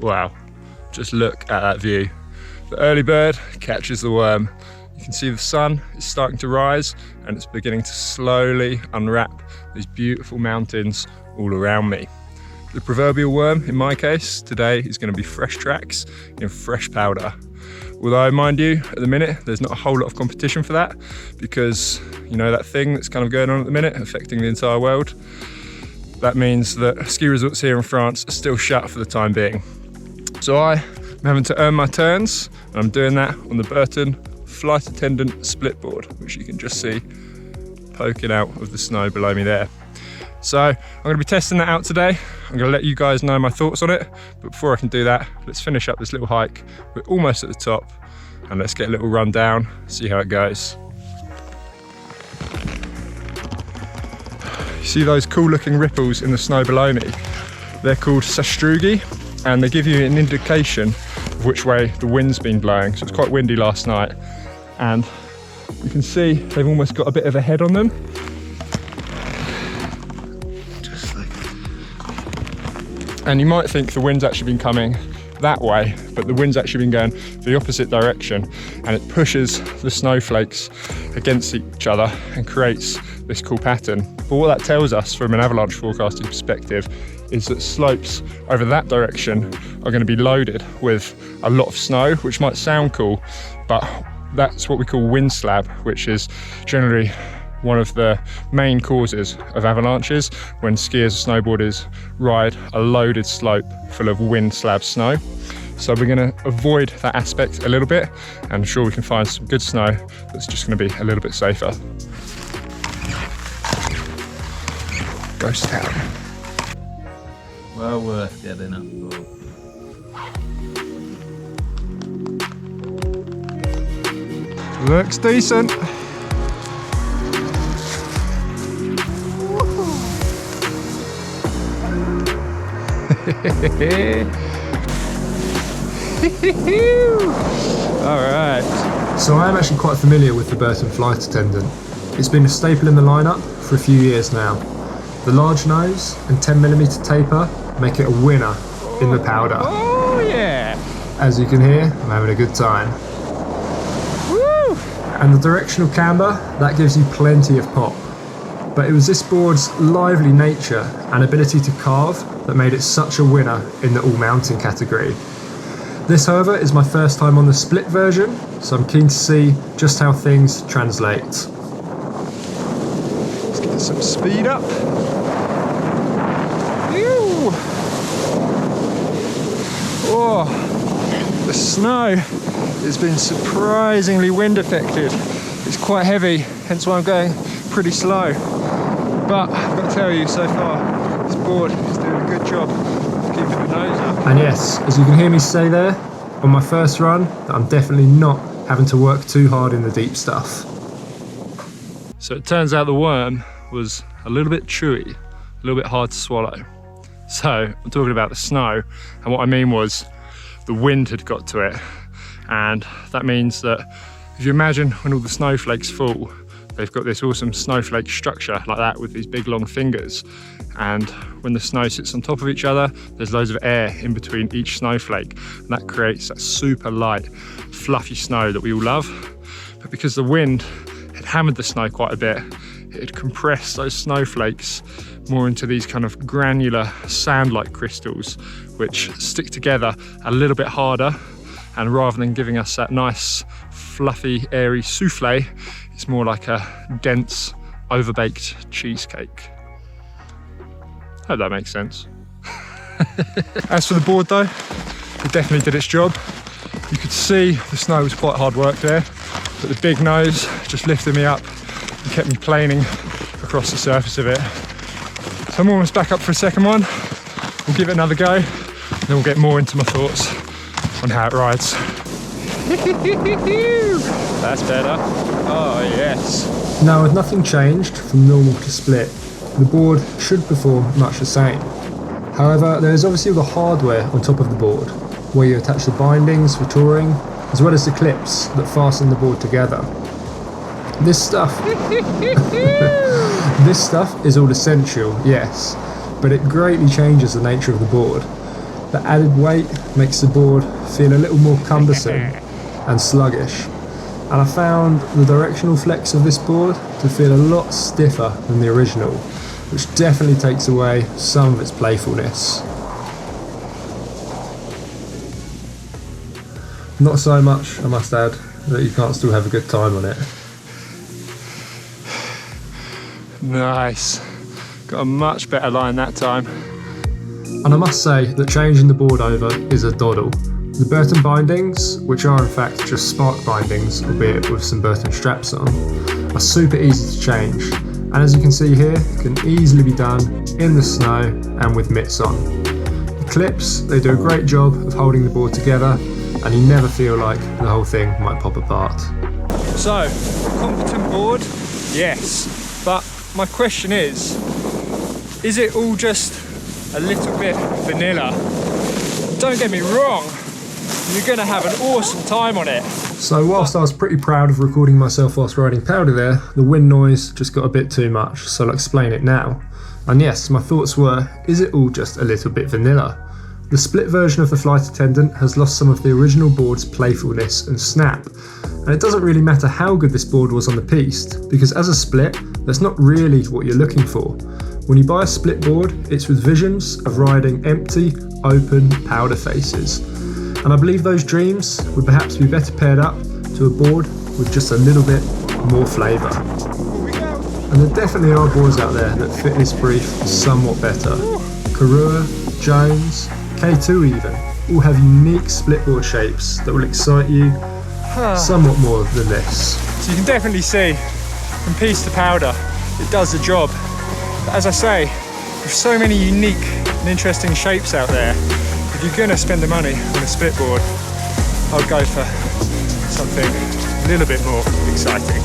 Wow, just look at that view. The early bird catches the worm. You can see the sun is starting to rise and it's beginning to slowly unwrap these beautiful mountains all around me. The proverbial worm, in my case, today is going to be fresh tracks in fresh powder. Although, mind you, at the minute, there's not a whole lot of competition for that because, you know, that thing that's kind of going on at the minute, affecting the entire world, that means that ski resorts here in France are still shut for the time being. So I'm having to earn my turns, and I'm doing that on the Burton Flight Attendant Splitboard, which you can just see poking out of the snow below me there. So I'm going to be testing that out today. I'm going to let you guys know my thoughts on it, but before I can do that, let's finish up this little hike. We're almost at the top, and let's get a little run down, see how it goes. You see those cool looking ripples in the snow below me? They're called sastrugi, and they give you an indication of which way the wind's been blowing. So it's quite windy last night, and you can see they've almost got a bit of a head on them. And you might think the wind's actually been coming that way, but the wind's actually been going the opposite direction, and it pushes the snowflakes against each other and creates this cool pattern. But what that tells us from an avalanche forecasting perspective is that slopes over that direction are going to be loaded with a lot of snow, which might sound cool, but that's what we call wind slab, which is generally one of the main causes of avalanches when skiers or snowboarders ride a loaded slope full of wind slab snow. So we're going to avoid that aspect a little bit, and I'm sure we can find some good snow that's just going to be a little bit safer. Ghost town. Well worth getting up for. Looks decent. Alright. So I am actually quite familiar with the Burton Flight Attendant. It's been a staple in the lineup for a few years now. The large nose and 10mm taper make it a winner in the powder. Oh yeah! As you can hear, I'm having a good time. Woo! And the directional camber, that gives you plenty of pop. But it was this board's lively nature and ability to carve that made it such a winner in the all-mountain category. This, however, is my first time on the split version, so I'm keen to see just how things translate. Let's get some speed up. Ew. Oh, the snow has been surprisingly wind affected. It's quite heavy, hence why I'm going pretty slow. But I've got to tell you, so far, this board is doing a good job of keeping the nose up. And yes, as you can hear me say there, on my first run, that I'm definitely not having to work too hard in the deep stuff. So it turns out the worm was a little bit chewy, a little bit hard to swallow. So I'm talking about the snow, and what I mean was the wind had got to it. And that means that if you imagine when all the snowflakes fall, they've got this awesome snowflake structure like that with these big long fingers. And when the snow sits on top of each other, there's loads of air in between each snowflake. And that creates that super light, fluffy snow that we all love. But because the wind had hammered the snow quite a bit, it had compressed those snowflakes more into these kind of granular sand-like crystals, which stick together a little bit harder. And rather than giving us that nice, fluffy, airy souffle, it's more like a dense, overbaked cheesecake. Hope that makes sense. As for the board though, it definitely did its job. You could see the snow was quite hard work there, but the big nose just lifted me up and kept me planing across the surface of it. So I'm almost back up for a second one. We'll give it another go, and then we'll get more into my thoughts on how it rides. That's better. Oh yes. Now, with nothing changed from normal to split, the board should perform much the same. However, there is obviously all the hardware on top of the board, where you attach the bindings for touring, as well as the clips that fasten the board together. This stuff is all essential, yes, but it greatly changes the nature of the board. The added weight makes the board feel a little more cumbersome and sluggish. And I found the directional flex of this board to feel a lot stiffer than the original, which definitely takes away some of its playfulness. Not so much, I must add, that you can't still have a good time on it. Nice. Got a much better line that time. And I must say that changing the board over is a doddle. The Burton bindings, which are in fact just spark bindings, albeit with some Burton straps on, are super easy to change. And as you can see here, can easily be done in the snow and with mitts on. The clips, they do a great job of holding the board together, and you never feel like the whole thing might pop apart. So, competent board? Yes. But my question is it all just a little bit vanilla? Don't get me wrong, you're going to have an awesome time on it. So whilst I was pretty proud of recording myself whilst riding powder there, the wind noise just got a bit too much, so I'll explain it now. And yes, my thoughts were, is it all just a little bit vanilla? The split version of the Flight Attendant has lost some of the original board's playfulness and snap, and it doesn't really matter how good this board was on the piste, because as a split, that's not really what you're looking for. When you buy a split board, it's with visions of riding empty, open powder faces. And I believe those dreams would perhaps be better paired up to a board with just a little bit more flavour. And there definitely are boards out there that fit this brief somewhat better. Karua, Jones, K2 even, all have unique splitboard shapes that will excite you somewhat more than this. So you can definitely see, from piste to powder, it does the job. But as I say, with so many unique and interesting shapes out there, if you're going to spend the money on a split board, I'd go for something a little bit more exciting.